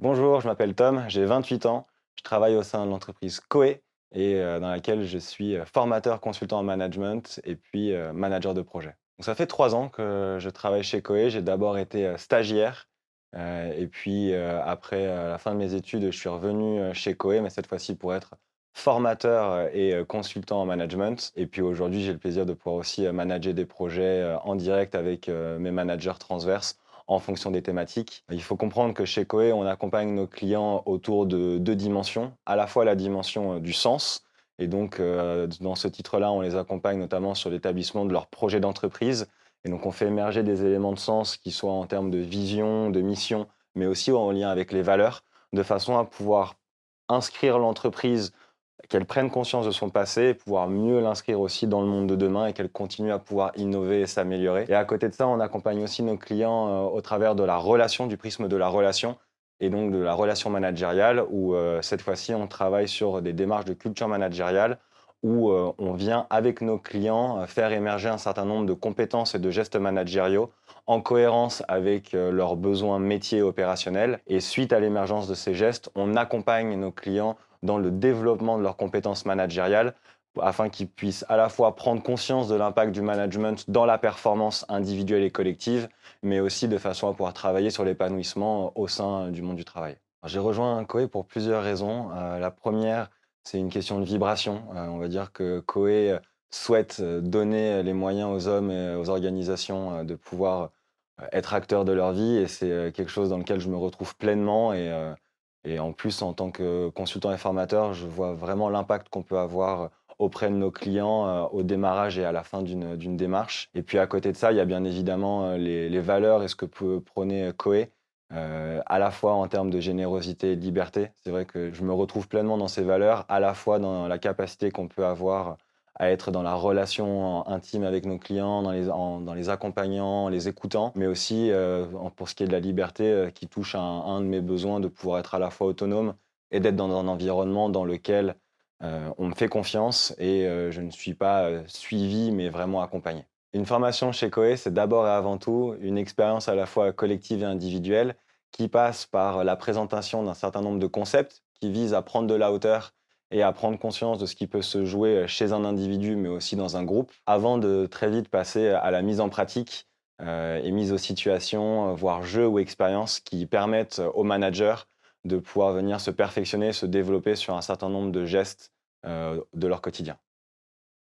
Bonjour, je m'appelle Tom, j'ai 28 ans. Je travaille au sein de l'entreprise Coe et dans laquelle je suis formateur consultant en management et puis manager de projet. Donc ça fait 3 ans que je travaille chez Coe. J'ai d'abord été stagiaire et puis après la fin de mes études, je suis revenu chez Coe, mais cette fois-ci pour être formateur et consultant en management. Et puis aujourd'hui, j'ai le plaisir de pouvoir aussi manager des projets en direct avec mes managers transverses en fonction des thématiques. Il faut comprendre que chez Coe, on accompagne nos clients autour de 2 dimensions, à la fois la dimension, du sens et donc dans ce titre-là, on les accompagne notamment sur l'établissement de leur projet d'entreprise et donc on fait émerger des éléments de sens qui soient en termes de vision, de mission, mais aussi en lien avec les valeurs, de façon à pouvoir inscrire l'entreprise, qu'elle prenne conscience de son passé et pouvoir mieux l'inscrire aussi dans le monde de demain et qu'elle continue à pouvoir innover et s'améliorer. Et à côté de ça, on accompagne aussi nos clients au travers de la relation, du prisme de la relation et donc de la relation managériale où cette fois-ci, on travaille sur des démarches de culture managériale où on vient avec nos clients faire émerger un certain nombre de compétences et de gestes managériaux en cohérence avec leurs besoins métiers et opérationnels. Et suite à l'émergence de ces gestes, on accompagne nos clients dans le développement de leurs compétences managériales afin qu'ils puissent à la fois prendre conscience de l'impact du management dans la performance individuelle et collective, mais aussi de façon à pouvoir travailler sur l'épanouissement au sein du monde du travail. J'ai rejoint Coe pour plusieurs raisons. La première, c'est une question de vibration. On va dire que Coe souhaite donner les moyens aux hommes et aux organisations de pouvoir être acteurs de leur vie et c'est quelque chose dans lequel je me retrouve pleinement et en plus, en tant que consultant et formateur, je vois vraiment l'impact qu'on peut avoir auprès de nos clients, au démarrage et à la fin d'une démarche. Et puis à côté de ça, il y a bien évidemment, les valeurs et ce que peut prôner Coe, à la fois en termes de générosité et de liberté. C'est vrai que je me retrouve pleinement dans ces valeurs, à la fois dans la capacité qu'on peut avoir à être dans la relation intime avec nos clients, dans les accompagnant, en les écoutant, mais aussi, pour ce qui est de la liberté, qui touche à un de mes besoins de pouvoir être à la fois autonome et d'être dans un environnement dans lequel, on me fait confiance et je ne suis pas, suivi, mais vraiment accompagné. Une formation chez Coe, c'est d'abord et avant tout une expérience à la fois collective et individuelle qui passe par la présentation d'un certain nombre de concepts qui visent à prendre de la hauteur et à prendre conscience de ce qui peut se jouer chez un individu, mais aussi dans un groupe, avant de très vite passer à la mise en pratique et mise aux situations, voire jeux ou expériences qui permettent aux managers de pouvoir venir se perfectionner, se développer sur un certain nombre de gestes de leur quotidien.